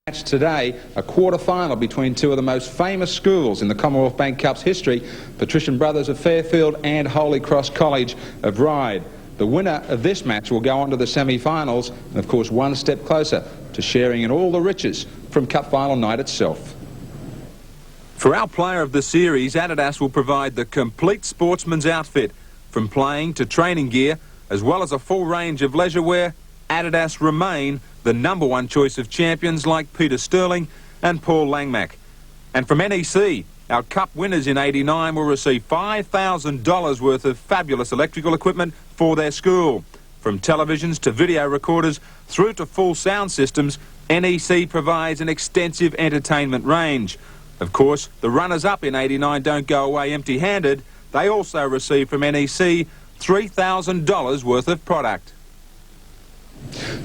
Match today, a quarter-final between two of the most famous schools in the Commonwealth Bank Cup's history, Patrician Brothers of Fairfield and Holy Cross College of Ryde. The winner of this match will go on to the semi-finals and, of course, one step closer to sharing in all the riches from Cup final night itself. For our player of the series, Adidas will provide the complete sportsman's outfit, from playing to training gear, as well as a full range of leisure wear. Adidas remain the #1 choice of champions like Peter Sterling and Paul Langmack. And from NEC, our Cup winners in '89 will receive $5,000 worth of fabulous electrical equipment for their school. From televisions to video recorders through to full sound systems, NEC provides an extensive entertainment range. Of course, the runners-up in '89 don't go away empty-handed. They also receive from NEC $3,000 worth of product.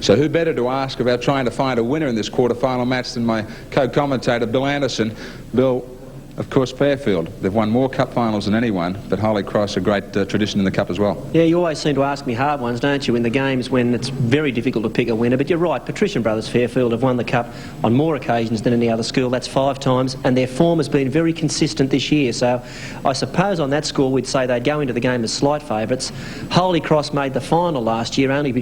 So who better to ask about trying to find a winner in this quarter-final match than my co-commentator, Bill Anderson. Bill, of course, Fairfield. They've won more Cup finals than anyone, but Holy Cross, a great tradition in the Cup as well. Yeah, you always seem to ask me hard ones, don't you, in the games when it's very difficult to pick a winner. But you're right, Patrician Brothers Fairfield have won the Cup on more occasions than any other school. That's 5 times, and their form has been very consistent this year. So I suppose on that score we'd say they'd go into the game as slight favourites. Holy Cross made the final last year, only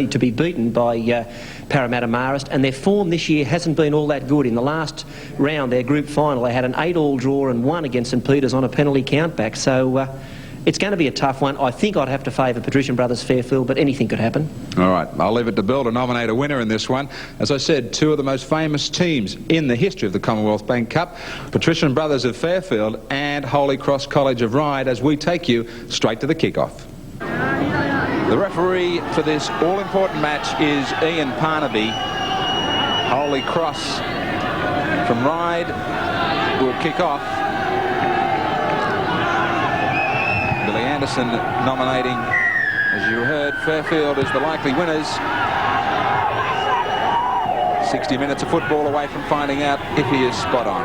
to be beaten by Parramatta Marist, and their form this year hasn't been all that good. In the last round, their group final, they had an 8-all draw and won against St Peter's on a penalty countback. So it's going to be a tough one. I think I'd have to favour Patrician Brothers Fairfield, but anything could happen. All right, I'll leave it to Bill to nominate a winner in this one. As I said, two of the most famous teams in the history of the Commonwealth Bank Cup, Patrician Brothers of Fairfield and Holy Cross College of Ryde, as we take you straight to the kick-off. The referee for this all-important match is Ian Parnaby. Holy Cross from Ryde will kick off. Billy Anderson nominating, as you heard, Fairfield as the likely winners. 60 minutes of football away from finding out if he is spot on.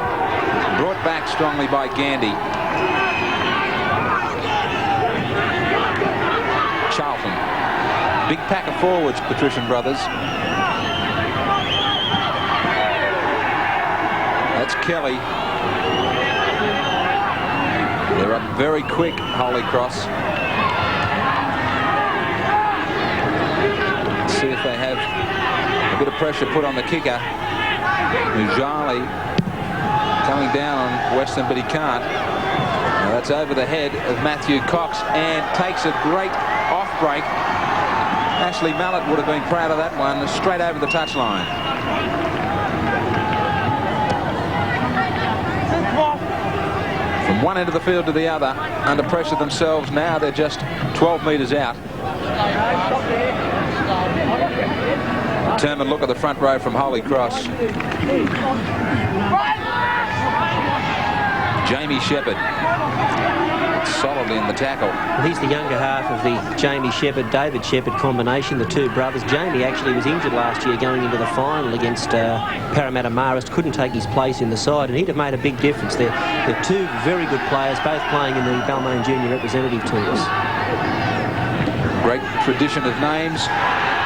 Brought back strongly by Gandy. Charlton. Big pack of forwards, Patrician Brothers. That's Kelly. They're up very quick, Holy Cross. Let's see if they have a bit of pressure put on the kicker. Mujali coming down on Weston, but he can't. Now that's over the head of Matthew Cox and takes a great off break. Ashley Mallett would have been proud of that one, straight over the touchline. From one end of the field to the other, under pressure themselves. Now they're just 12 metres out. Determined look at the front row from Holy Cross. Jamie Shepherd solidly in the tackle. Well, he's the younger half of the Jamie Shepherd-David Shepherd combination, the two brothers. Jamie actually was injured last year going into the final against Parramatta Marist, couldn't take his place in the side, and he'd have made a big difference. They're two very good players, both playing in the Balmain junior representative teams. Great tradition of names.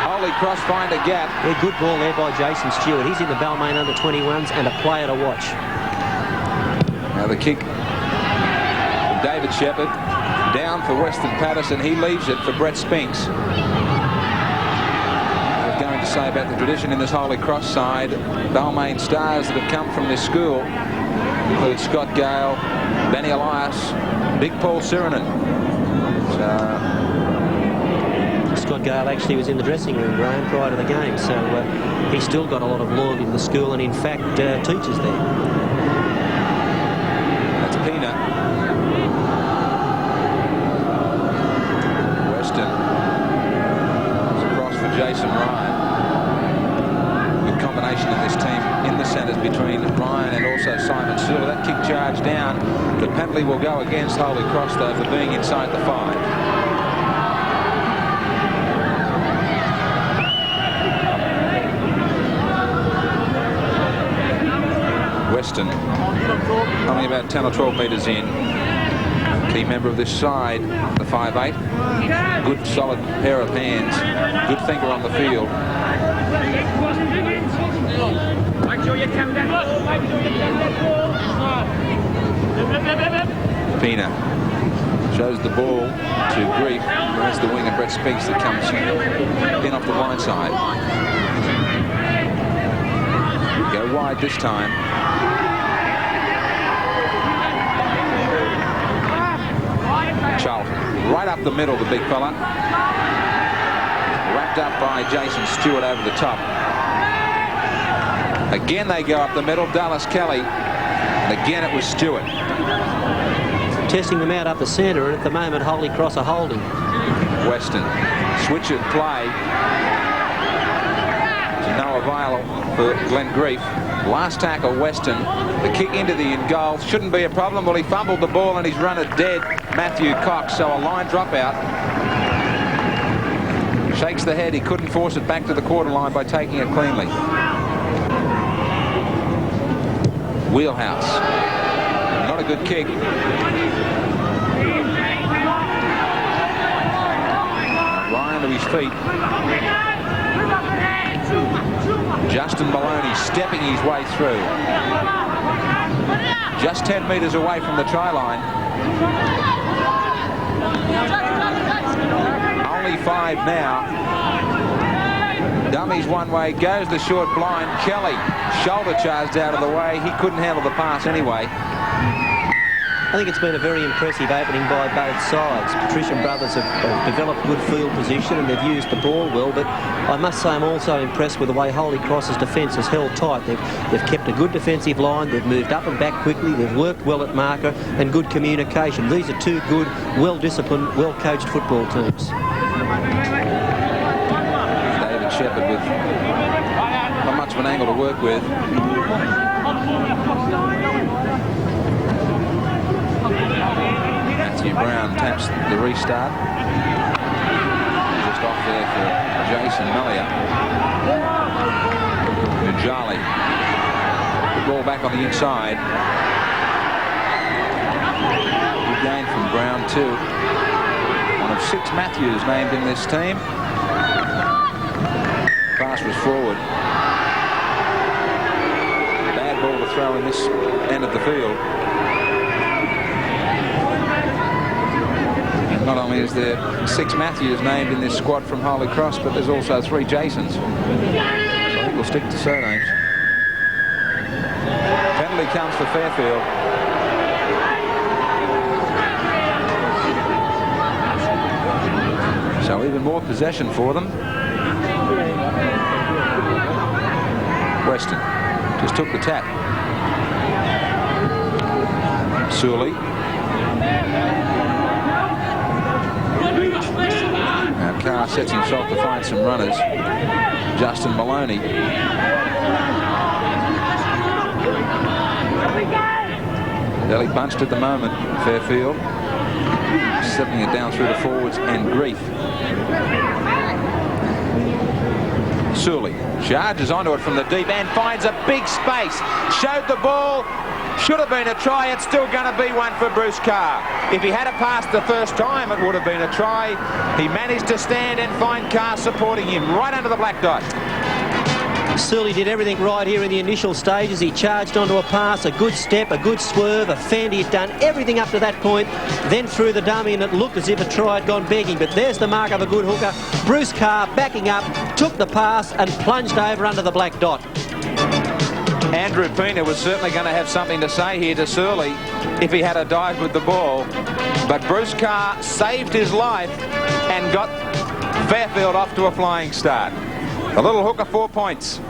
Holy Cross find a gap. Yeah, good ball there by Jason Stewart. He's in the Balmain under-21s and a player to watch. Now the kick. David Shepherd down for Weston Patterson. He leaves it for Brett Spinks. We're going to say about the tradition in this Holy Cross side. Balmain stars that have come from this school include Scott Gale, Benny Elias, Big Paul Sirinen. Scott Gale actually was in the dressing room, Graham, prior to the game, so he's still got a lot of loyalty to the school and in fact teaches there. That's Pina. Jason Ryan. Good combination of this team in the centres between Ryan and also Simon Sewell. That kick charge down, but penalty will go against Holy Cross though for being inside the 5. Weston only about 10 or 12 metres in. Key member of this side, the 5'8". Good solid pair of hands. Good thinker on the field. Pina shows the ball to Grief. There's the winger Brett Spinks that comes in off the blind side. Go wide this time. Charlton right up the middle, the big fella. Wrapped up by Jason Stewart over the top. Again they go up the middle, Dallas Kelly. And again it was Stewart. Testing them out up the centre, and at the moment Holy Cross are holding. Weston, switch of play. To no avail for Glenn Grief. Last tackle, Weston. The kick into the in goal shouldn't be a problem. Well, he fumbled the ball and he's run it dead, Matthew Cox, so a line drop out. Shakes the head. He couldn't force it back to the quarter line by taking it cleanly. Wheelhouse. Not a good kick. Ryan to his feet. Justin Maloney stepping his way through. Just 10 metres away from the try line. Only 5 now. Dummies one way, goes the short blind. Kelly shoulder charged out of the way. He couldn't handle the pass anyway. I think it's been a very impressive opening by both sides. Patrician brothers have developed good field position and they've used the ball well, but I must say I'm also impressed with the way Holy Cross's defence has held tight. They've kept a good defensive line, they've moved up and back quickly, they've worked well at marker and good communication. These are two good, well-disciplined, well-coached football teams. David Shepherd with not much of an angle to work with. Matthew Brown taps the restart. Just off there for Jason Mellier. Mujali. The ball back on the inside. Good gain from Brown too. One of 6 Matthews named in this team. Pass was forward. Bad ball to throw in this end of the field. Not only is there 6 Matthews named in this squad from Holy Cross, but there's also 3 Jasons. So I think we'll stick to surnames. Penalty comes for Fairfield. So even more possession for them. Weston just took the tap. Sully. Carr sets himself to find some runners. Justin Maloney. Belly bunched at the moment, Fairfield. Settling it down through the forwards and Grief. Sully charges onto it from the deep end, finds a big space. Showed the ball. Should have been a try. It's still going to be one for Bruce Carr. If he had it passed the first time, it would have been a try. He managed to stand and find Carr supporting him right under the black dot. Sully did everything right here in the initial stages. He charged onto a pass, a good step, a good swerve, a fend. He had done everything up to that point, then threw the dummy and it looked as if a try had gone begging. But there's the mark of a good hooker. Bruce Carr backing up, took the pass and plunged over under the black dot. Andrew Pina was certainly going to have something to say here to Surley if he had a dive with the ball. But Bruce Carr saved his life and got Fairfield off to a flying start. The little hooker, 4 points.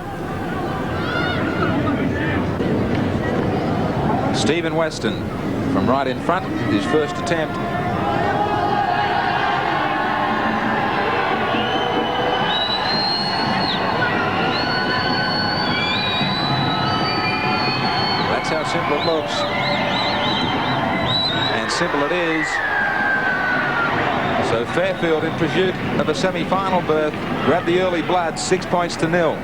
Stephen Weston from right in front, his first attempt. That's how simple it looks. And simple it is. So Fairfield, in pursuit of a semi-final berth, grabbed the early blood, 6-0.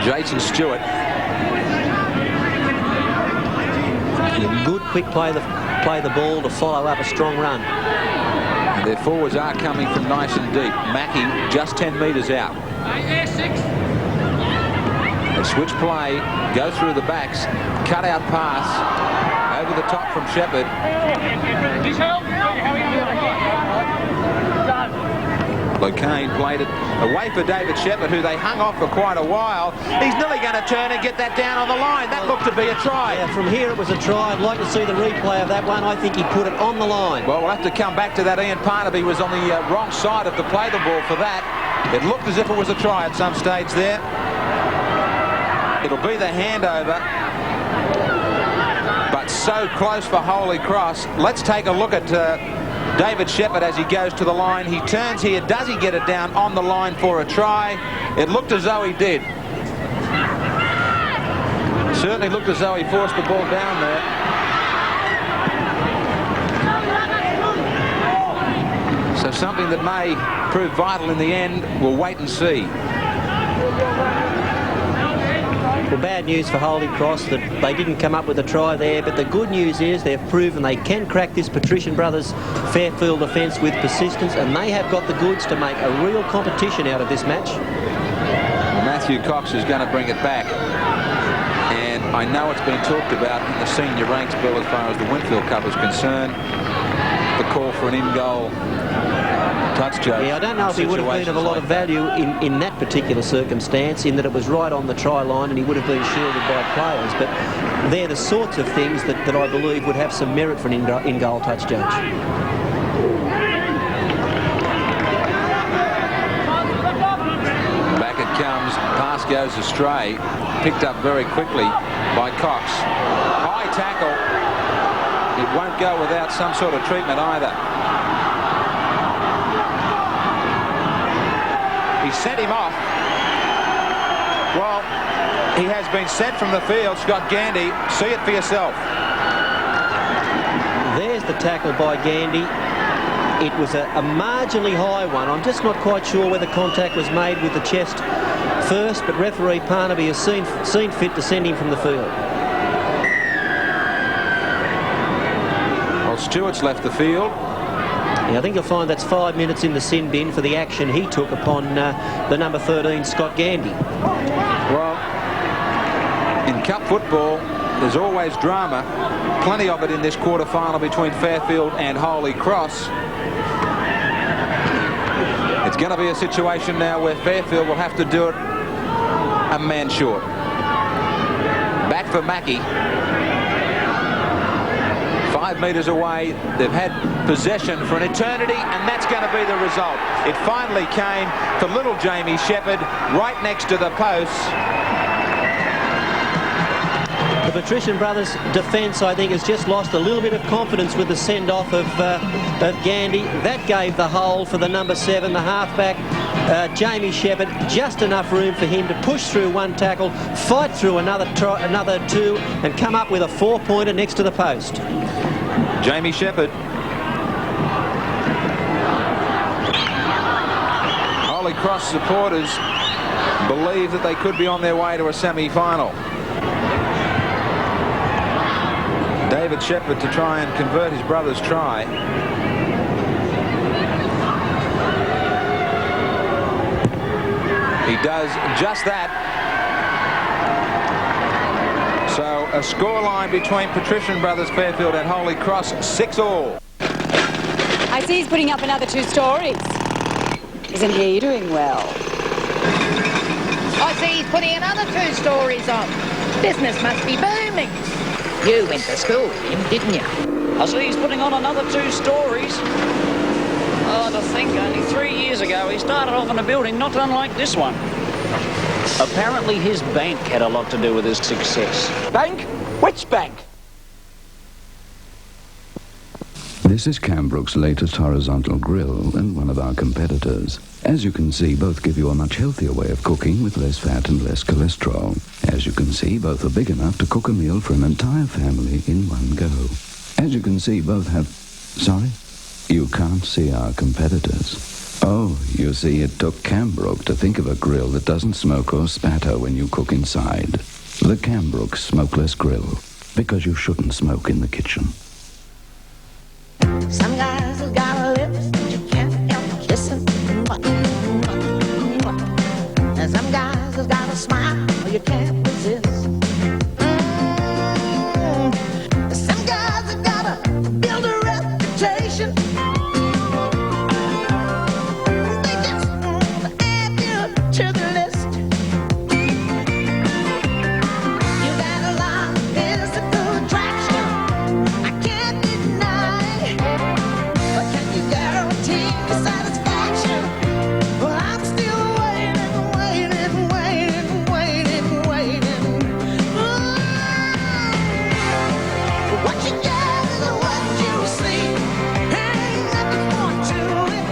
Jason Stewart. Good quick play the ball to follow up a strong run. And their forwards are coming from nice and deep. Mackie just 10 metres out. They switch play, go through the backs, cut out pass, over the top from Shepherd. Locane played it away for David Shepherd, who they hung off for quite a while. He's nearly going to turn and get that down on the line. That looked to be a try. Yeah, from here it was a try. I'd like to see the replay of that one. I think he put it on the line. Well, we'll have to come back to that. Ian Parnaby was on the wrong side of the play the ball for that. It looked as if it was a try at some stage there. It'll be the handover, but so close for Holy Cross. Let's take a look at David Shepherd as he goes to the line. He turns here. Does he get it down on the line for a try? It looked as though he did. Certainly looked as though he forced the ball down there. So something that may prove vital in the end. We'll wait and see. Well, bad news for Holy Cross that they didn't come up with a try there, but the good news is they've proven they can crack this Patrician Brothers Fairfield defence with persistence, and they have got the goods to make a real competition out of this match. Well, Matthew Cox is going to bring it back, and I know it's been talked about in the senior ranks, Bill, as far as the Winfield Cup is concerned, the call for an in-goal touch judge. Yeah, I don't know if he would have been of a lot of value in that particular circumstance, in that it was right on the try line and he would have been shielded by players, but they're the sorts of things that I believe would have some merit for an in-goal touch judge. Back it comes, pass goes astray, picked up very quickly by Cox. High tackle. It won't go without some sort of treatment either. He sent him off. Well, he has been sent from the field, Scott Gandy. See it for yourself. There's the tackle by Gandy. It was a marginally high one. I'm just not quite sure whether contact was made with the chest first, but referee Parnaby has seen fit to send him from the field. Well, Stewart's left the field. Yeah, I think you'll find that's 5 minutes in the sin bin for the action he took upon the number 13, Scott Gandy. Well, in cup football, there's always drama. Plenty of it in this quarter-final between Fairfield and Holy Cross. It's going to be a situation now where Fairfield will have to do it a man short. Back for Mackie. 5 metres away. They've had possession for an eternity, and that's going to be the result. It finally came for little Jamie Shepherd right next to the post. The Patrician Brothers defence, I think, has just lost a little bit of confidence with the send-off of Gandy. That gave the hole for the number 7, the halfback, Jamie Shepherd, just enough room for him to push through one tackle, fight through another two, and come up with a 4-pointer next to the post. Jamie Shepherd. Holy Cross supporters believe that they could be on their way to a semi-final. David Shepherd to try and convert his brother's try. He does just that. So a scoreline between Patrician Brothers Fairfield and Holy Cross, 6-all. I see he's putting up another 2 stories. Isn't he doing well? I see he's putting another 2 stories on. Business must be booming. You went to school with him, didn't you? I see he's putting on another 2 stories. Oh, to think, only 3 years ago he started off in a building not unlike this one. Apparently his bank had a lot to do with his success. Bank? Which bank? This is Cambrook's latest horizontal grill and one of our competitors. As you can see, both give you a much healthier way of cooking with less fat and less cholesterol. As you can see, both are big enough to cook a meal for an entire family in one go. As you can see, both have... Sorry? You can't see our competitors. Oh, you see, it took Cambrook to think of a grill that doesn't smoke or spatter when you cook inside. The Cambrook Smokeless Grill. because you shouldn't smoke in the kitchen. Some guys have got lips that you can't help kissing. And some guys have got a smile you can't resist. Some guys have got to build a reputation. They just want to add you to the list. You got a lot of physical attraction, I can't deny. But can you guarantee your satisfaction? Well, I'm still waiting. What you get is what you see. Ain't nothing more to it.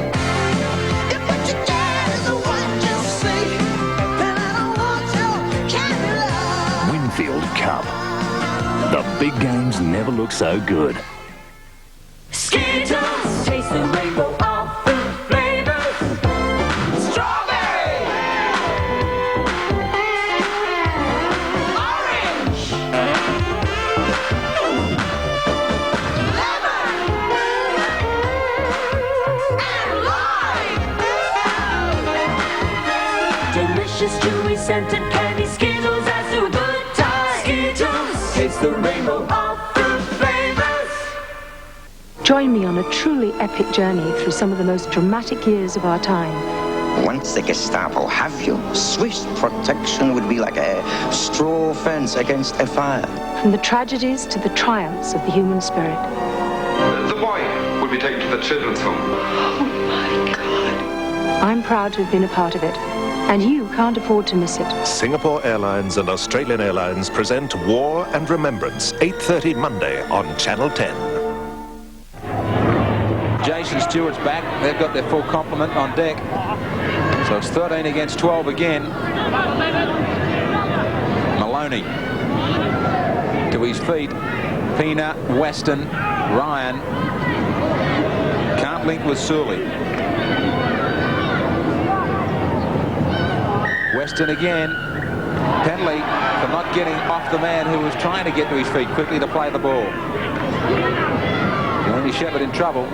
If what you get is what you see, then I don't want your candy love. Winfield Cup. The big games never look so good. Skittles, taste the rainbow of fruit flavors. Strawberry, orange, lemon, and lime. Delicious, chewy, scented candy. Skittles adds to a good time. Skittles, taste the rainbow of fruit flavors. Join me on a truly epic journey through some of the most dramatic years of our time. Once the Gestapo have you, Swiss protection would be like a straw fence against a fire. From the tragedies to the triumphs of the human spirit. The boy will be taken to the children's home. Oh my God. I'm proud to have been a part of it, and you can't afford to miss it. Singapore Airlines and Australian Airlines present War and Remembrance, 8:30 Monday on Channel 10. Jason Stewart's back. They've got their full complement on deck. So it's 13 against 12 again. Maloney to his feet. Pina, Weston, Ryan. Can't link with Sully. Weston again. Penalty for not getting off the man who was trying to get to his feet quickly to play the ball. Jeremy Shepherd in trouble.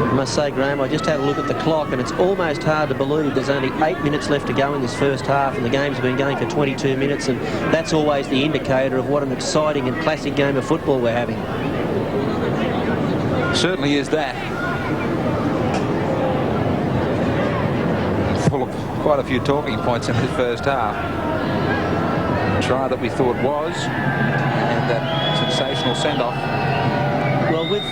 I must say, Graham, I just had a look at the clock, and it's almost hard to believe there's only 8 minutes left to go in this first half, and the game's been going for 22 minutes, and that's always the indicator of what an exciting and classic game of football we're having. Certainly is that. Full of quite a few talking points in this first half. A try that we thought was, and that sensational send-off. Well, with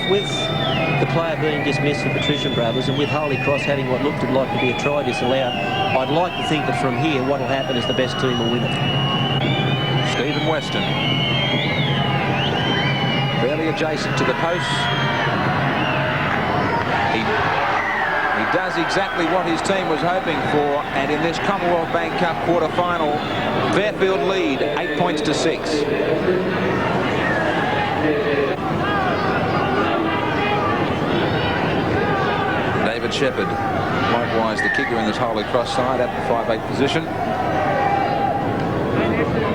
the player being dismissed for Patrician Brothers, and with Holy Cross having what looked like to be a try disallowed, I'd like to think that from here what will happen is the best team will win it. Stephen Weston. Barely adjacent to the posts. He does exactly what his team was hoping for, and in this Commonwealth Bank Cup quarter-final, Fairfield lead 8 points to 6. David Shepherd, likewise the kicker in this Holy Cross side at the 5'8" position.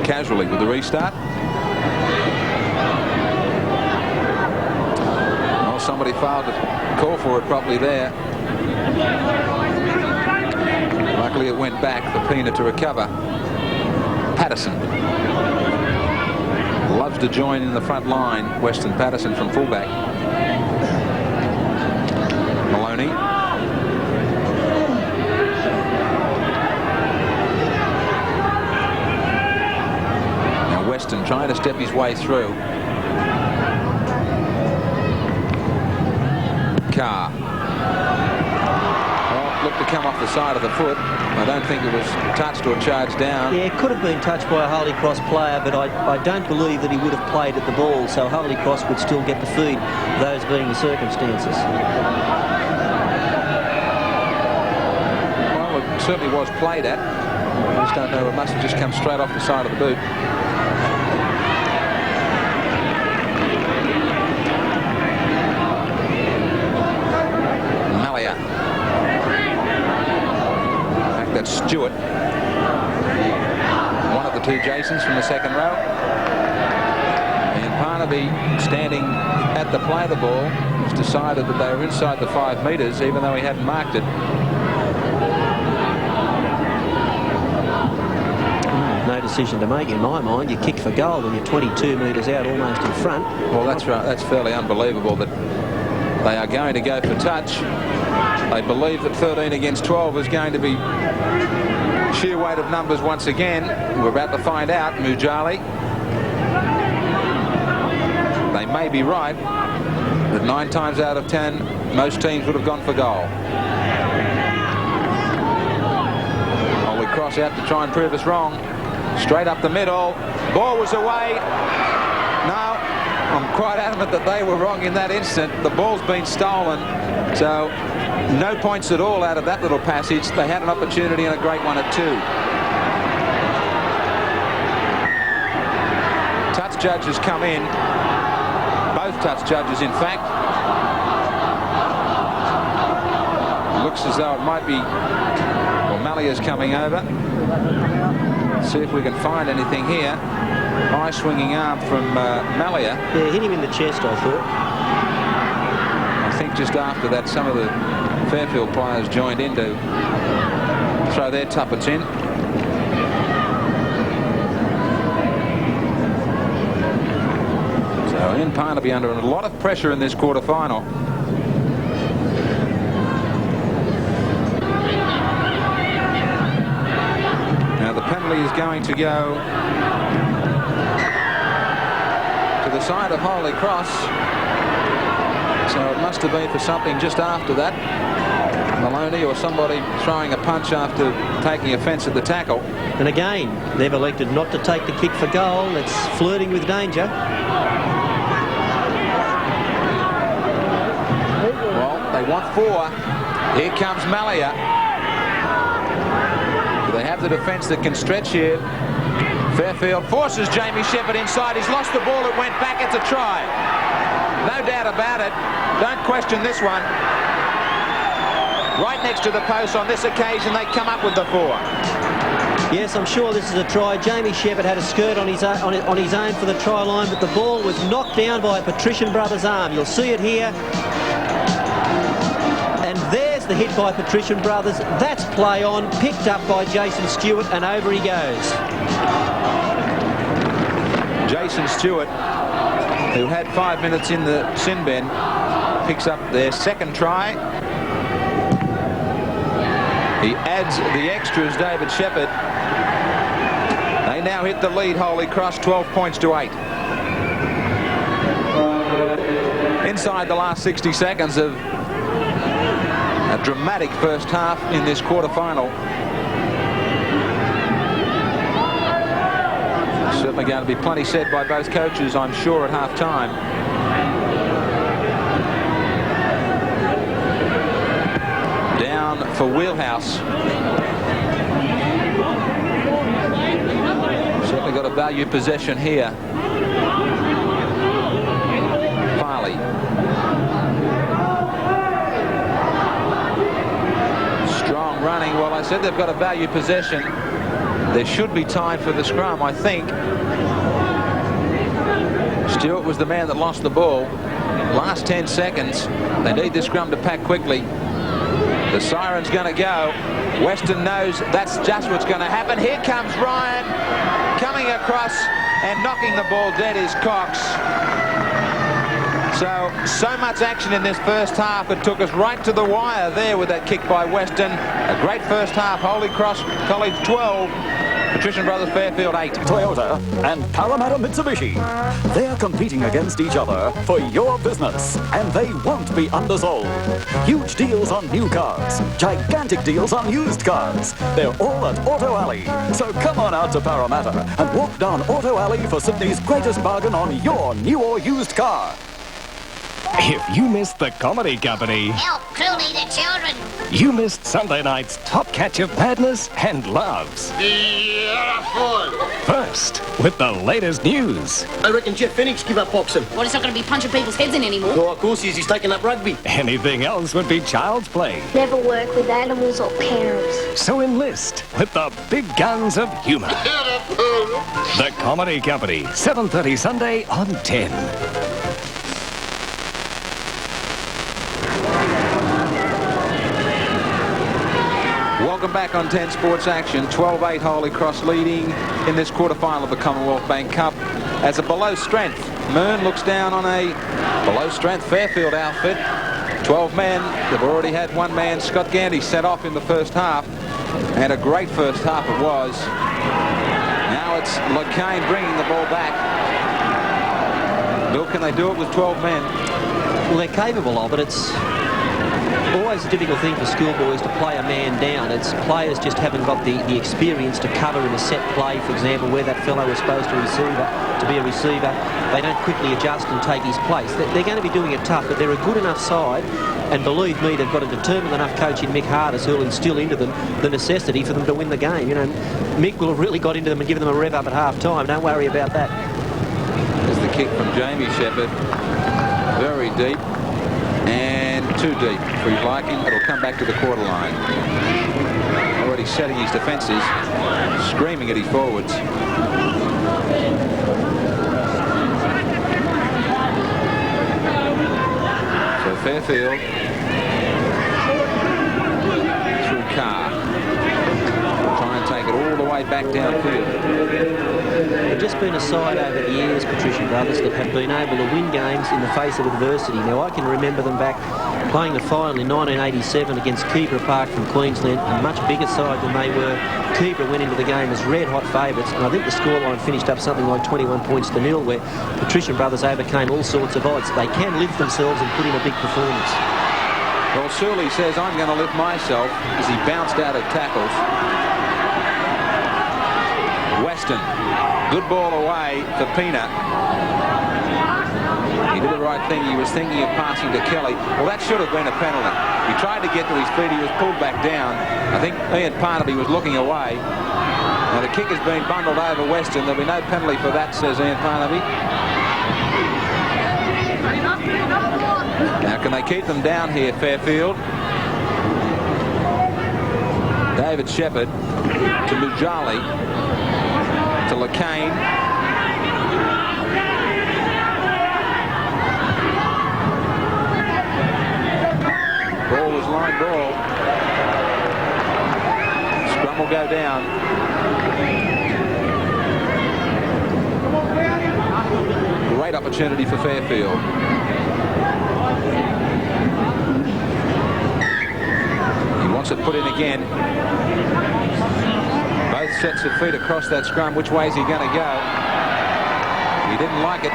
Casually with the restart. Well, somebody failed to call for it properly there. Luckily it went back for Pina to recover. Patterson loves to join in the front line. Weston Patterson from fullback. Maloney. Now Weston trying to step his way through. Carr. Well, looked to come off the side of the foot. I don't think it was touched or charged down. Yeah, it could have been touched by a Holy Cross player, but I don't believe that he would have played at the ball, so Holy Cross would still get the feed, those being the circumstances. Well, it certainly was played at. I just don't know, it must have just come straight off the side of the boot. Stewart, one of the two Jasons from the second row, and Parnaby, standing at the play of the ball, has decided that they were inside the 5 metres, even though he hadn't marked it. No decision to make in my mind. You kick for goal when you're 22 metres out, almost in front. Well, that's right. That's fairly unbelievable that they are going to go for touch. They believe that 13 against 12 is going to be sheer weight of numbers once again. We're about to find out. Mujali. They may be right, but 9 times out of 10, most teams would have gone for goal. Holy Cross out to try and prove us wrong. Straight up the middle. Ball was away. No, I'm quite adamant that they were wrong in that instant. The ball's been stolen. So no points at all out of that little passage. They had an opportunity and a great one at 2. Touch judges come in. Both touch judges, in fact. Looks as though it might be, well, Malia's coming over. See if we can find anything here. High swinging arm from Malia. Yeah, hit him in the chest, I thought. I think just after that, some of the Fairfield players joined in to throw their tuppence in. So Ian Parnaby under a lot of pressure in this quarter-final. Now the penalty is going to go to the side of Holy Cross. So it must have been for something just after that. Maloney or somebody throwing a punch after taking offence at the tackle. And again, they've elected not to take the kick for goal. It's flirting with danger. Well, they want 4. Here comes Malia. Do they have the defence that can stretch here? Fairfield forces Jamie Shepherd inside. He's lost the ball. It went back. It's a try. No doubt about it. Don't question this one. Right next to the post on this occasion, they come up with the 4. Yes, I'm sure this is a try. Jamie Shepherd had a skirt on his own for the try line, but the ball was knocked down by a Patrician Brothers arm. You'll see it here. And there's the hit by Patrician Brothers. That's play on, picked up by Jason Stewart, and over he goes. Jason Stewart, who had 5 minutes in the sin bin, picks up their second try. He adds the extras, David Shepherd. They now hit the lead, Holy Cross, 12 points to 8. Inside the last 60 seconds of a dramatic first half in this quarter-final. Certainly going to be plenty said by both coaches, I'm sure, at half-time. Down for Wheelhouse. Certainly got a value possession here. Farley. Strong running. Well, I said they've got a value possession. There should be time for the scrum, I think. Stewart was the man that lost the ball. Last 10 seconds. They need this scrum to pack quickly. The siren's going to go. Weston knows that's just what's going to happen. Here comes Ryan coming across and knocking the ball dead is Cox. So much action in this first half. It took us right to the wire there with that kick by Weston. A great first half. Holy Cross College 12. Patrician Brothers Fairfield 8. Toyota and Parramatta Mitsubishi. They're competing against each other for your business, and they won't be undersold. Huge deals on new cars, gigantic deals on used cars. They're all at Auto Alley. So come on out to Parramatta and walk down Auto Alley for Sydney's greatest bargain on your new or used car. If you missed the Comedy Company, Help, truly the children. you missed Sunday night's top catch of madness and loves. Beautiful. First, with the latest news. I reckon Jeff Phoenix give up boxing. Well, he's not going to be punching people's heads in anymore. Oh, of course he's taking up rugby. Anything else would be child's play. Never work with animals or parents. So enlist with the big guns of humour. The Comedy Company, 7:30 Sunday on 10. Welcome back on 10 Sports Action. 12-8 Holy Cross leading in this quarter-final of the Commonwealth Bank Cup. As a below-strength, Mern looks down on a below-strength Fairfield outfit. 12 men. They've already had one man, Scott Gandy, sent off in the first half. And a great first half it was. Now it's LeCain bringing the ball back. Bill, can they do it with 12 men? Well, they're capable of it. It's always a difficult thing for schoolboys to play a man down. It's players just haven't got the experience to cover in a set play, for example, where that fellow was supposed to be a receiver. They don't quickly adjust and take his place. They're going to be doing it tough, but they're a good enough side, and believe me, they've got a determined enough coach in Mick Hardis who'll instill into them the necessity for them to win the game. You know, Mick will have really got into them and given them a rev up at half-time. Don't worry about that. There's the kick from Jamie Shepherd. Very deep. And too deep for his liking. It'll come back to the quarter line. Already setting his defences, screaming at his forwards. So Fairfield through Carr. Try and take it all the way back downfield. They've just been a side over the years, Patrician brothers, that have been able to win games in the face of adversity. Now, I can remember them back playing the final in 1987 against Keebra Park from Queensland, a much bigger side than they were. Keebra went into the game as red-hot favourites, and I think the scoreline finished up something like 21 points to 0, where Patrician brothers overcame all sorts of odds. They can lift themselves and put in a big performance. Well, Surley says, I'm going to lift myself as he bounced out of tackles. Weston, good ball away for Pina. He did the right thing. He was thinking of passing to Kelly. Well, that should have been a penalty. He tried to get to his feet. He was pulled back down. I think Ian Parnaby was looking away. Now, the kick has been bundled over Weston. There'll be no penalty for that, says Ian Parnaby. Now, can they keep them down here, Fairfield? David Shepherd to Mujali to LeCain. Ball was line ball. Scrum will go down. Great opportunity for Fairfield. He wants it put in again. Both sets of feet across that scrum. Which way is he going to go? He didn't like it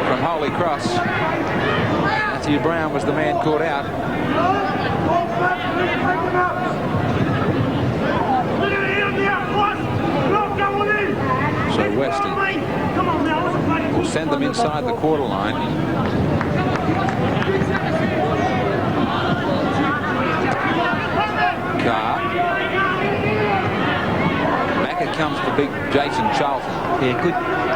from Holy Cross. Matthew Brown was the man caught out. So Weston will send them inside the quarter line. Carr. Back it comes to big Jason Charlton. Yeah,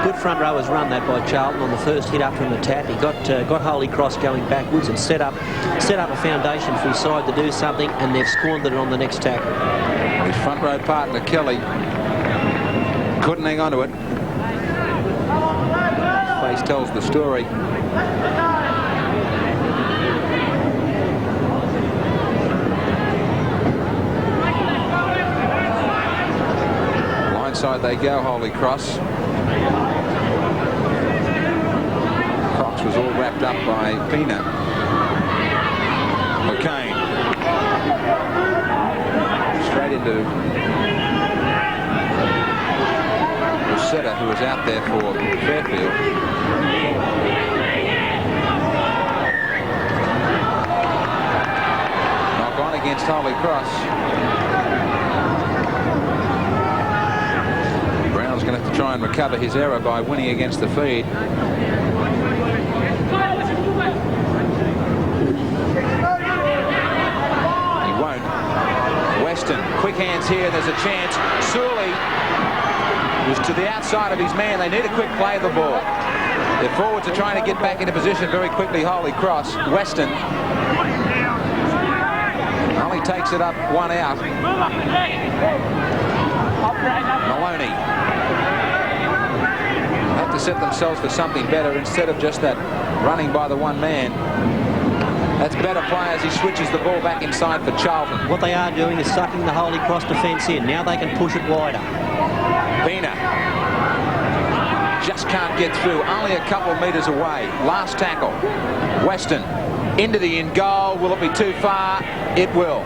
good front rowers run that by Charlton on the first hit up from the tap. He got Holy Cross going backwards and set up a foundation for his side to do something, and they've squandered it on the next tackle. His front row partner Kelly couldn't hang on to it. His face tells the story. Side they go, Holy Cross. Cox was all wrapped up by Pina. McCain. Straight into Rosetta, who was out there for Fairfield. Knock on against Holy Cross. Going to have to try and recover his error by winning against the feed. backhands here. There's a chance. Sully was to the outside of his man. They need a quick play of the ball. Their forwards are trying to get back into position very quickly. Holy Cross. Weston only takes it up one out. Maloney have to set themselves for something better instead of just that running by the one man. That's better play as he switches the ball back inside for Charlton. What they are doing is sucking the Holy Cross defence in. Now they can push it wider. Pina just can't get through. Only a couple of metres away. Last tackle. Weston into the in goal. Will it be too far? It will.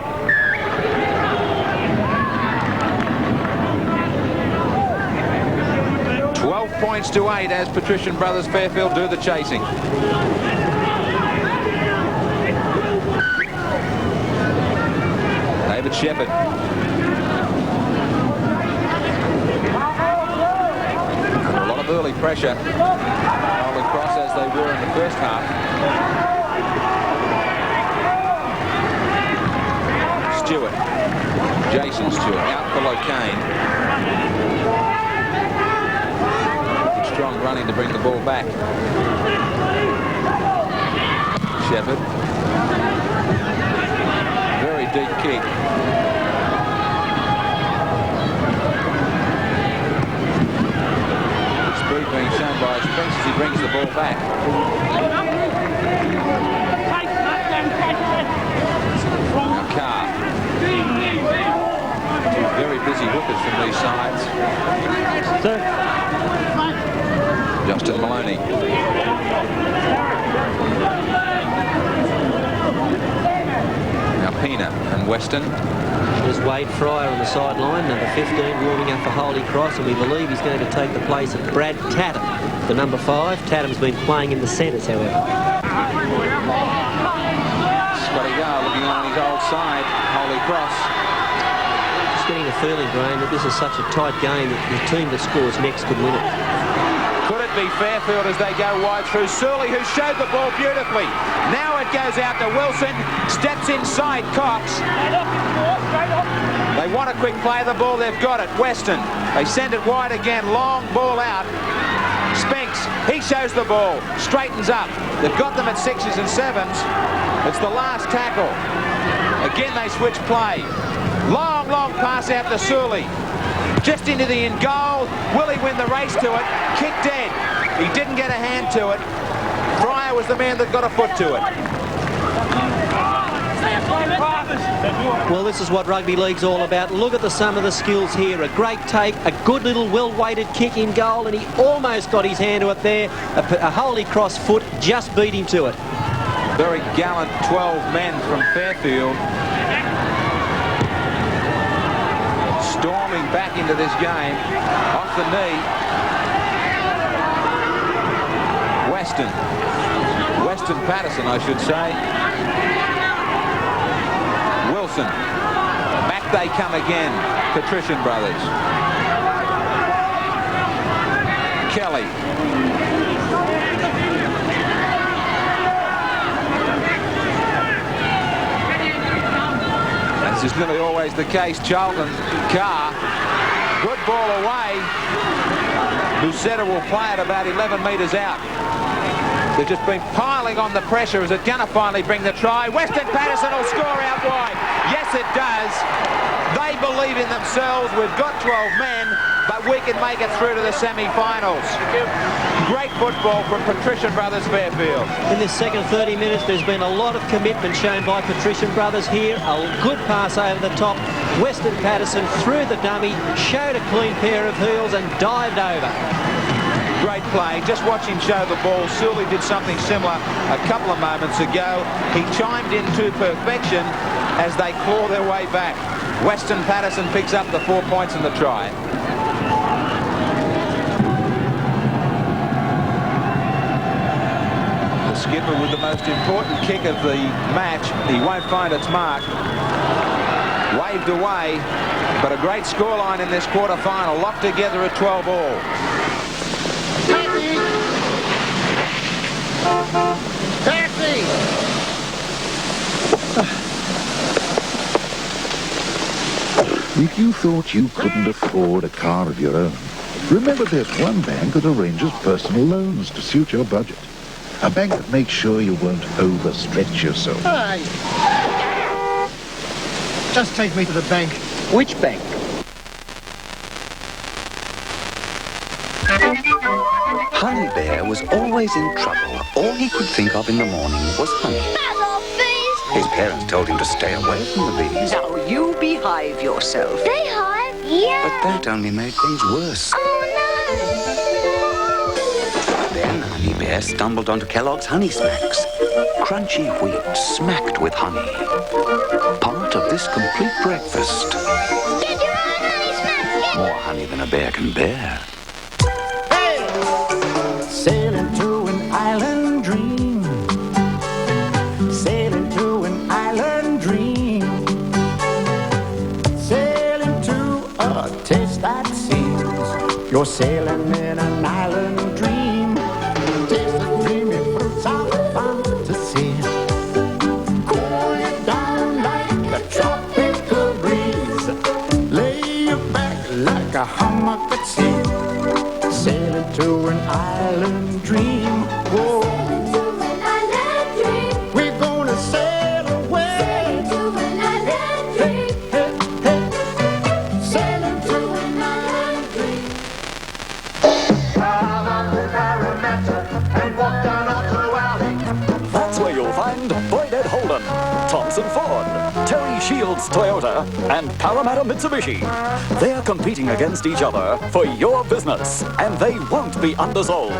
Points to 8 as Patrician Brothers Fairfield do the chasing. David Shepherd. Under a lot of early pressure. Holy Cross as they were in the first half. Stewart. Jason Stewart out for Locane. Strong running to bring the ball back. Shepherd. Very deep kick. Speed being shown by Spence as he brings the ball back. Now Carr. Two very busy hookers from these sides. Justin Maloney. Now Pina and Weston. There's Wade Fryer on the sideline, number 15, warming up for Holy Cross, and we believe he's going to take the place of Brad Tatum, the number 5. Tatum's been playing in the centres, however. Scotty Gale looking on his old side, Holy Cross. Just getting a feeling, Graham, that this is such a tight game that the team that scores next could win it. Could it be Fairfield as they go wide through Surley, who showed the ball beautifully. Now it goes out to Wilson, steps inside Cox. They want a quick play of the ball, they've got it. Weston, they send it wide again, long ball out. Spinks, he shows the ball, straightens up. They've got them at 6s and 7s. It's the last tackle. Again they switch play. Long pass out to Surley. Just into the in goal. Will he win the race to it? Kick dead. He didn't get a hand to it. Fryer was the man that got a foot to it. Well, this is what rugby league's all about. Look at the sum of the skills here. A great take, a good little well-weighted kick in goal, and he almost got his hand to it there. A Holy Cross foot just beat him to it. Very gallant 12 men from Fairfield. Storming back into this game off the knee. Weston Patterson, I should say. Wilson. Back they come again. Patrician Brothers. Kelly. This is nearly always the case. Charlton. Carr. Good ball away. Lucetta will play it about 11 metres out. They've just been piling on the pressure. Is it going to finally bring the try? Weston Patterson will score out wide. Yes, it does. They believe in themselves. We've got 12 men, but we can make it through to the semi-finals. Great football from Patrician Brothers Fairfield. In this second 30 minutes, there's been a lot of commitment shown by Patrician Brothers here. A good pass over the top. Weston Patterson through the dummy, showed a clean pair of heels and dived over. Great play. Just watch him show the ball. Sully did something similar a couple of moments ago. He chimed in to perfection as they claw their way back. Weston Patterson picks up the 4 points and the try. The skipper with the most important kick of the match. He won't find its mark. Waved away, but a great scoreline in this quarter-final. Locked together at 12 all. Taxi! If you thought you couldn't afford a car of your own, remember there's one bank that arranges personal loans to suit your budget. A bank that makes sure you won't overstretch yourself. Hey! Just take me to the bank. Which bank? Honey Bear was always in trouble. All he could think of in the morning was honey. His parents told him to stay away from the bees. Now you behave yourself. They hive? Yeah. But that only made things worse. Oh, Then Honey Bear stumbled onto Kellogg's Honey Smacks. Crunchy wheat smacked with honey. Part of this complete breakfast. Get your own honey smack. More honey than a bear can bear. Sailing to an island dream. Sailing to an island dream. Sailing to a taste that seems. You're sailing in an island dream. Taste the dreamy fruits of fantasy. Cool you down like a tropical breeze. Lay you back like a hummock at sea. Sailing to an island dream. Whoa. Sailing to an island dream. We're gonna sail away. Sailing to an island dream. Hey, hey, hey. Sailing to an island dream. Drive up to Parramatta and walk down Otto Alley. That's where you'll find Boyd Holden, Thompson Ford, Terry Shields Toyota, and Parramatta Mitsubishi. They are competing against each other for your business, and they won't be undersold.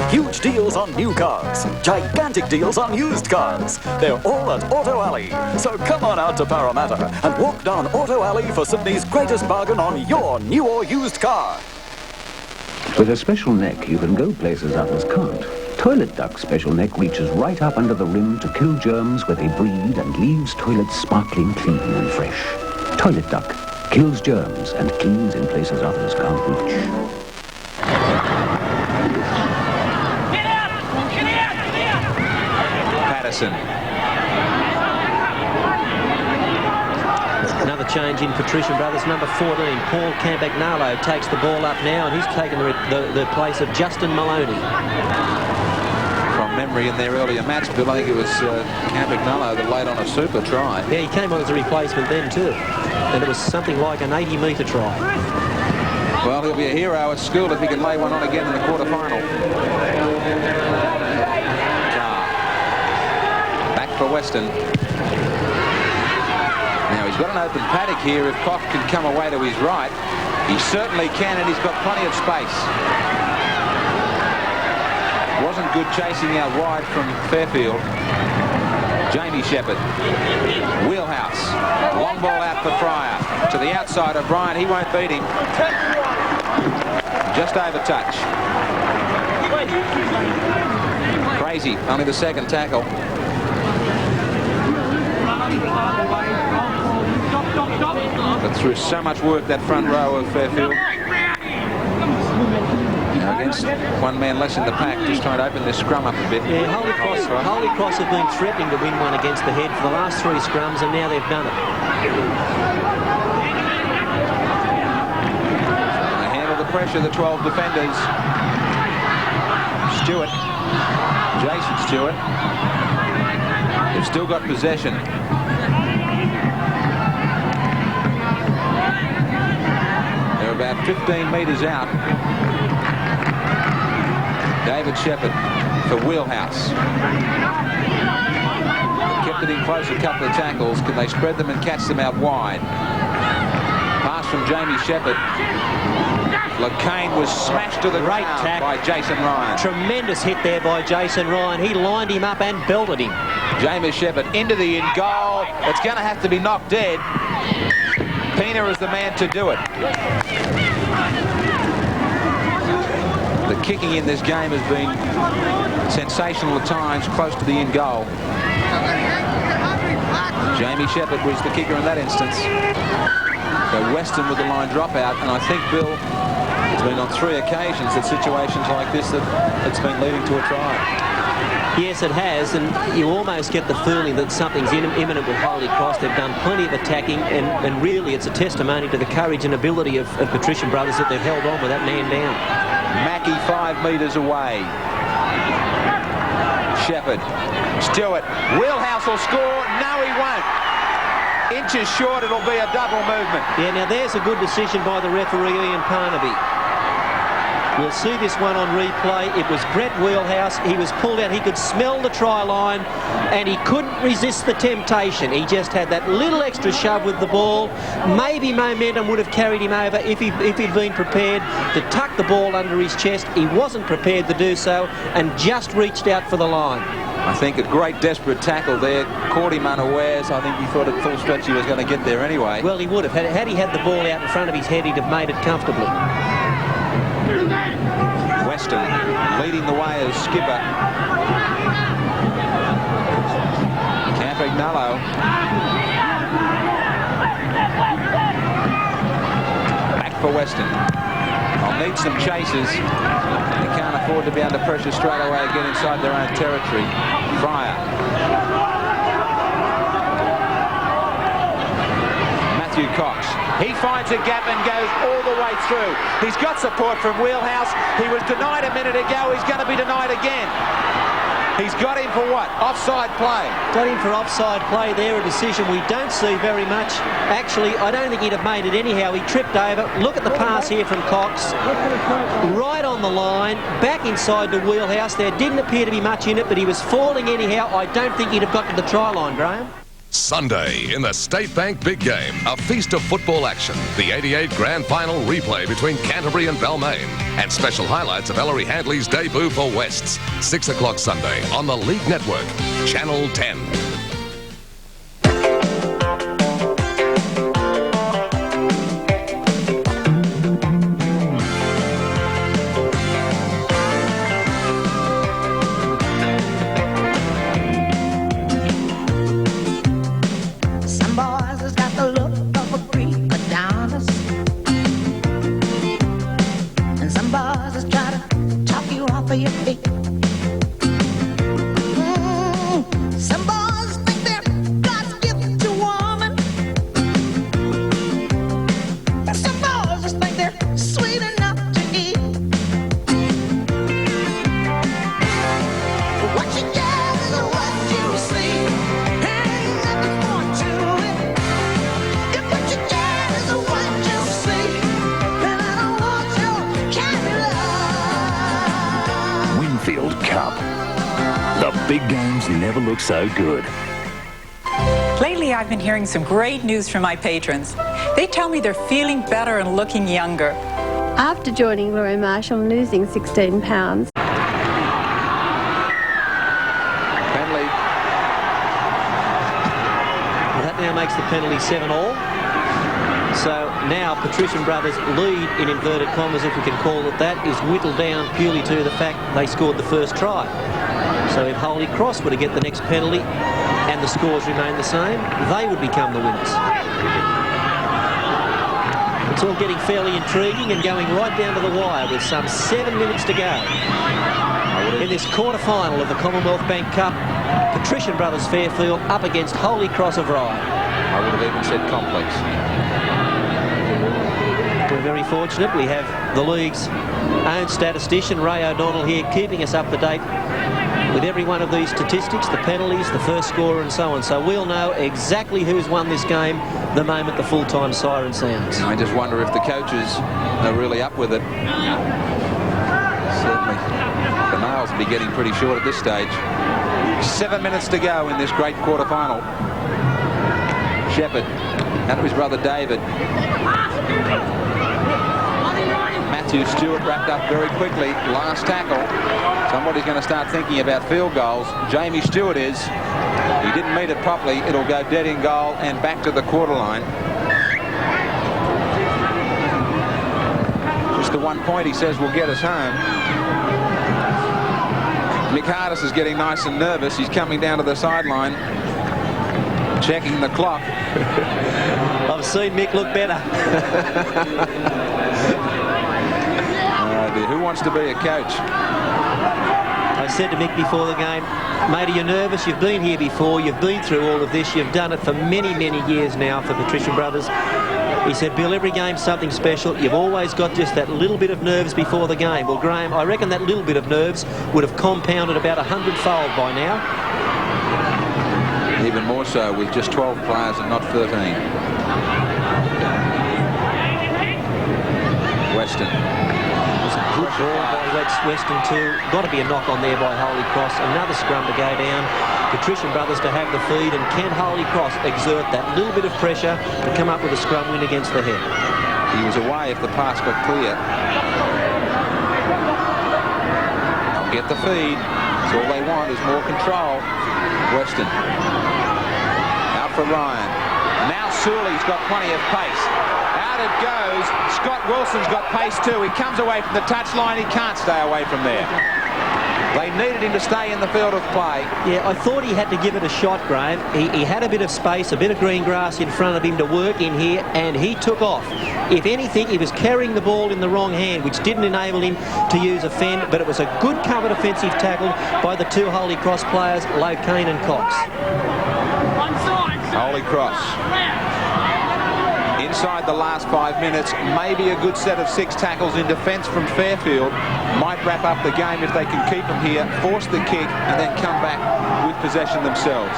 Huge deals on new cars, gigantic deals on used cars. They're all at Auto Alley. So come on out to Parramatta and walk down Auto Alley for Sydney's greatest bargain on your new or used car. With a special neck, you can go places others can't. Toilet Duck's special neck reaches right up under the rim to kill germs where they breed and leaves toilets sparkling clean and fresh. Toilet Duck kills germs and cleans in places others can't reach. Patrician. Another change in Patrician Brothers. Number 14, Paul Campagnolo, takes the ball up now, and he's taken the place of Justin Maloney. From memory in their earlier match, Bill, I think it was Campagnolo that laid on a super try. Yeah, he came on as a replacement then too, and it was something like an 80-metre try. Well, he'll be a hero at school if he can lay one on again in the quarter-final. Back for Western. Now, he's got an open paddock here. If Koch can come away to his right, he certainly can, and he's got plenty of space. Wasn't good chasing out wide from Fairfield. Jamie Shepherd. Wheelhouse. Long ball out for Fryer. To the outside of Bryan. He won't beat him. Just over touch. Crazy. Only the second tackle. But through so much work, that front row of Fairfield. Now against one man less in the pack, just trying to open this scrum up a bit. Yeah, Holy Cross have been threatening to win one against the head for the last 3 scrums, and now they've done it. They handle the pressure, the 12 defenders. Stewart. Jason Stewart. They've still got possession. They're about 15 metres out. David Shepherd for Wheelhouse. Kept it in close, a couple of tackles. Can they spread them and catch them out wide? Pass from Jamie Shepherd. LeCain was smashed to the ground by Jason Ryan. Tremendous hit there by Jason Ryan. He lined him up and belted him. Jamie Shepherd into the in goal. It's going to have to be knocked dead. Pena is the man to do it. The kicking in this game has been sensational at times, close to the in goal. Jamie Shepherd was the kicker in that instance. So Western with the line dropout, and I think, Bill, it's been on 3 occasions that situations like this that it's been leading to a try. Yes, it has, and you almost get the feeling that something's imminent with Holy Cross. They've done plenty of attacking, and really it's a testimony to the courage and ability of Patrician Brothers that they've held on with that man down. Mackie 5 metres away. Shepherd. Stewart. Wheelhouse will score. No, he won't. Inches short, it'll be a double movement. Yeah, now there's a good decision by the referee, Ian Parnaby. We'll see this one on replay. It was Brett Wheelhouse. He was pulled out. He could smell the try line, and he couldn't resist the temptation. He just had that little extra shove with the ball. Maybe momentum would have carried him over if he'd been prepared to tuck the ball under his chest. He wasn't prepared to do so and just reached out for the line. I think a great desperate tackle there. Caught him unawares. I think he thought at full stretch he was going to get there anyway. Well, he would have. Had he had the ball out in front of his head, he'd have made it comfortably. Weston leading the way as skipper. Campagnolo. Back for Weston. I'll need some chases. They can't afford to be under pressure straight away and get inside their own territory. Fryer. Matthew Cox. He finds a gap and goes all the way through. He's got support from Wheelhouse. He was denied a minute ago. He's going to be denied again. He's got him for what? Offside play. Got him for offside play there, a decision we don't see very much. Actually, I don't think he'd have made it anyhow. He tripped over. Look at the pass here from Cox. Right on the line, back inside the Wheelhouse. There didn't appear to be much in it, but he was falling anyhow. I don't think he'd have got to the try line, Graham. Sunday in the State Bank Big Game, a feast of football action. The 88 Grand Final replay between Canterbury and Balmain. And special highlights of Ellery Handley's debut for Wests. 6 o'clock Sunday on the League Network, Channel 10. Big games never look so good. Lately, I've been hearing some great news from my patrons. They tell me they're feeling better and looking younger. After joining Laurie Marshall and losing 16 pounds. Penalty. Well, that now makes the penalty 7-all. So now Patrician Brothers lead, in inverted commas, if we can call it that, is whittled down purely to the fact they scored the first try. So if Holy Cross were to get the next penalty and the scores remain the same, they would become the winners. It's all getting fairly intriguing and going right down to the wire with some 7 minutes to go. In this quarter-final of the Commonwealth Bank Cup, Patrician Brothers Fairfield up against Holy Cross of Ryde. I would have even said complex. We're very fortunate. We have the league's own statistician, Ray O'Donnell, here keeping us up to date with every one of these statistics, the penalties, the first scorer and so on. So we'll know exactly who's won this game the moment the full-time siren sounds. I just wonder if the coaches are really up with it. Certainly the nails will be getting pretty short at this stage. 7 minutes to go in this great quarter-final. Shepherd, and his brother David. Matthew Stewart wrapped up very quickly. Last tackle. Somebody's going to start thinking about field goals. Jamie Stewart is. He didn't meet it properly. It'll go dead in goal and back to the quarter line. Just the 1 point he says will get us home. Mick Hardis is getting nice and nervous. He's coming down to the sideline, checking the clock. I've seen Mick look better. Who wants to be a coach? I said to Mick before the game, mate, are you nervous? You've been here before. You've been through all of this. You've done it for many, many years now for Patrician Brothers. He said, Bill, every game's something special. You've always got just that little bit of nerves before the game. Well, Graham, I reckon that little bit of nerves would have compounded about 100-fold by now. Even more so with just 12 players and not 13. Weston. Good ball by Weston too. Got to be a knock on there by Holy Cross. Another scrum to go down. Patrician Brothers to have the feed, and can Holy Cross exert that little bit of pressure to come up with a scrum win against the head? He was away if the pass got clear. They'll get the feed. That's all they want is more control. Weston. Out for Ryan. Now Sully's got plenty of pace. Out it goes. Scott Wilson's got pace too. He comes away from the touchline. He can't stay away from there. They needed him to stay in the field of play. Yeah, I thought he had to give it a shot, Graham. He had a bit of space, a bit of green grass in front of him to work in here, and he took off. If anything, he was carrying the ball in the wrong hand, which didn't enable him to use a fend, but it was a good covered offensive tackle by the two Holy Cross players, Locane and Cox. Holy Cross. Inside the last 5 minutes, maybe a good set of 6 tackles in defence from Fairfield might wrap up the game if they can keep them here, force the kick, and then come back with possession themselves.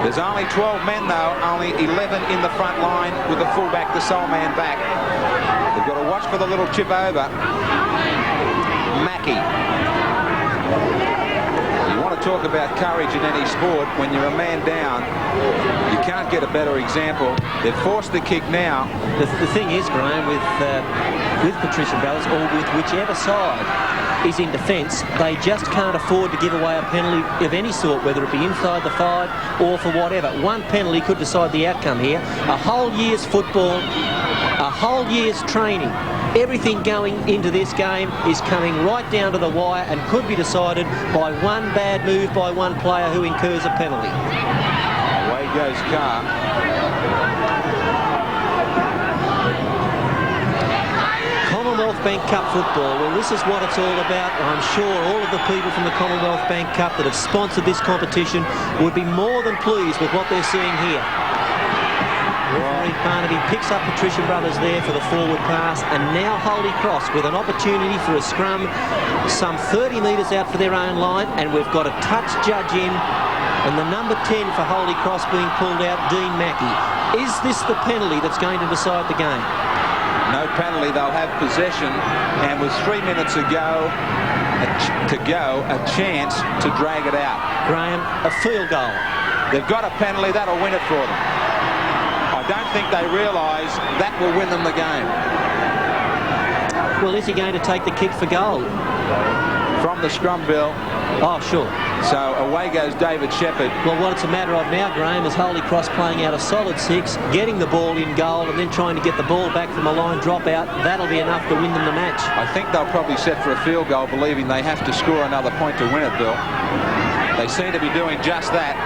There's only 12 men though, only 11 in the front line with the fullback, the sole man back. They've got to watch for the little chip over. Mackey. Talk about courage in any sport. When you're a man down, you can't get a better example. They've forced the kick now. The thing is, Graham, with Patrician Brothers, or with whichever side is in defence, they just can't afford to give away a penalty of any sort, whether it be inside the 5 or for whatever. One penalty could decide the outcome here. A whole year's football, a whole year's training, everything going into this game is coming right down to the wire and could be decided by one bad move by one player who incurs a penalty. Away goes Carr. Commonwealth Bank Cup football, well, this is what it's all about. I'm sure all of the people from the Commonwealth Bank Cup that have sponsored this competition would be more than pleased with what they're seeing here. Referee Barnaby picks up Patrician Brothers there for the forward pass, and now Holy Cross with an opportunity for a scrum some 30 metres out for their own line, and we've got a touch judge in, and the number 10 for Holy Cross being pulled out, Dean Mackey. Is this the penalty that's going to decide the game? No penalty. They'll have possession, and with 3 minutes to go, a chance to drag it out. Graham, a field goal. They've got a penalty. That'll win it for them. I don't think they realise that will win them the game. Well, is he going to take the kick for goal? From the scrum, Bill. Oh, sure. So away goes David Shepherd. Well, what it's a matter of now, Graham, is Holy Cross playing out a solid 6, getting the ball in goal, and then trying to get the ball back from a line dropout. That'll be enough to win them the match. I think they'll probably set for a field goal, believing they have to score another point to win it, Bill. They seem to be doing just that.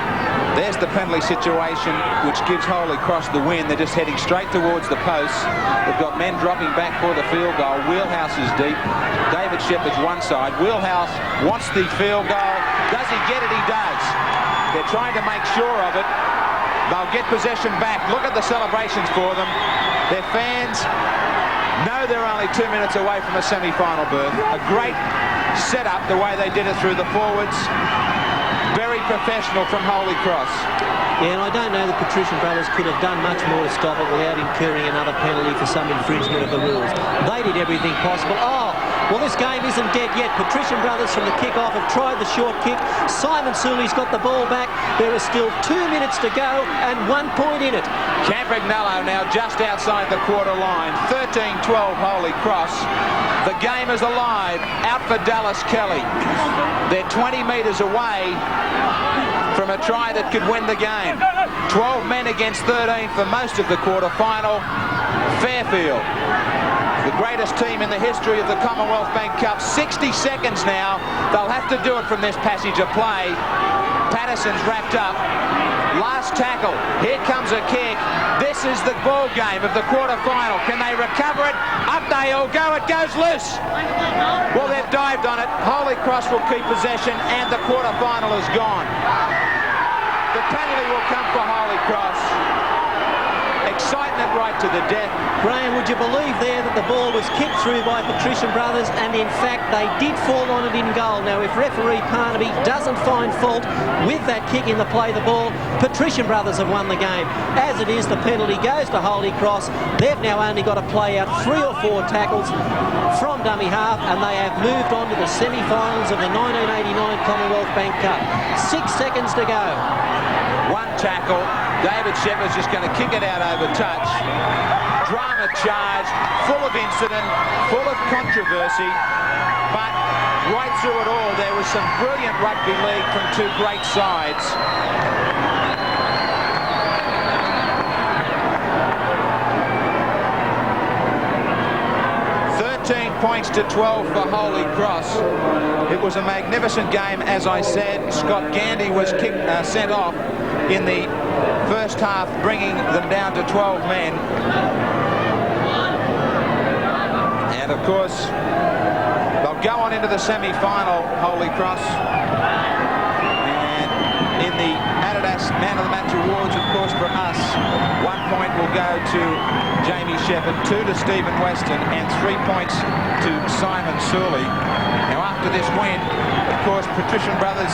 There's the penalty situation, which gives Holy Cross the win. They're just heading straight towards the posts. They've got men dropping back for the field goal. Wheelhouse is deep. David Shepherd's one side. Wheelhouse wants the field goal. Does he get it? He does. They're trying to make sure of it. They'll get possession back. Look at the celebrations for them. Their fans know they're only 2 minutes away from a semi-final berth. A great setup the way they did it through the forwards. Very professional from Holy Cross. Yeah, and I don't know that Patrician Brothers could have done much more to stop it without incurring another penalty for some infringement of the rules. They did everything possible. Oh, well, this game isn't dead yet. Patrician Brothers from the kick-off have tried the short kick. Simon Sully's got the ball back. There are still 2 minutes to go and 1 point in it. Cambrignello now just outside the quarter line. 13-12 Holy Cross. The game is alive. Out for Dallas Kelly. They're 20 metres away from a try that could win the game. 12 men against 13 for most of the quarter-final. Fairfield, the greatest team in the history of the Commonwealth Bank Cup. 60 seconds now. They'll have to do it from this passage of play. Patrician's wrapped up. Last tackle. Here comes a kick. This is the ball game of the quarter-final. Can they recover it? Up they all go. It goes loose. Well, they've dived on it. Holy Cross will keep possession, and the quarter-final is gone. The penalty will come for Holy Cross. Excitement right to the death. Graham, would you believe there that the ball was kicked through by Patrician Brothers, and in fact they did fall on it in goal. Now if referee Parnaby doesn't find fault with that kick in the play the ball, Patrician Brothers have won the game. As it is, the penalty goes to Holy Cross. They've now only got to play out 3 or 4 tackles from dummy half, and they have moved on to the semi-finals of the 1989 Commonwealth Bank Cup. 6 seconds to go. One tackle. David Shepherd's just going to kick it out over touch. Drama charge, full of incident, full of controversy, but right through it all there was some brilliant rugby league from 2 great sides. Points to 12 for Holy Cross. It was a magnificent game, as I said. Scott Gandy was sent off in the first half, bringing them down to 12 men. And of course, they'll go on into the semi-final, Holy Cross. And in the Adidas Man of the Match Awards, of course, for us, 1 point will go to Jamie Shepherd, 2 to Stephen Weston, and 3 points to Simon Surley. Now, after this win, of course, Patrician Brothers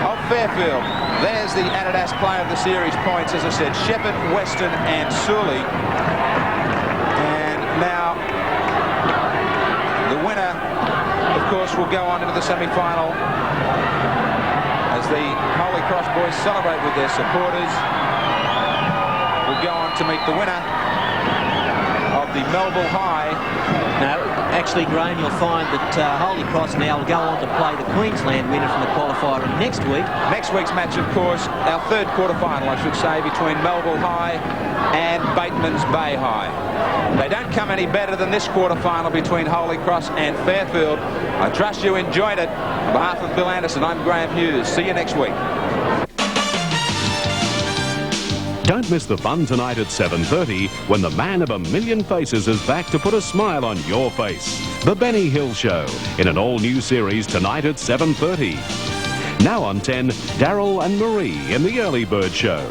of Fairfield. There's the Adidas Player of the Series points, as I said, Shepherd, Weston, and Surley. And now, the winner, of course, will go on into the semi-final as the Holy Cross boys celebrate with their supporters. Will go on to meet the winner of the Melville High. Now, actually, Graham, you'll find that Holy Cross now will go on to play the Queensland winner from the qualifier next week. Next week's match, of course, our 3rd quarter-final, I should say, between Melville High and Bateman's Bay High. They don't come any better than this quarter-final between Holy Cross and Fairfield. I trust you enjoyed it. On behalf of Bill Anderson, I'm Graham Hughes. See you next week. Don't miss the fun tonight at 7:30 when the man of a million faces is back to put a smile on your face. The Benny Hill Show in an all-new series tonight at 7:30. Now on 10, Daryl and Marie in the Early Bird Show.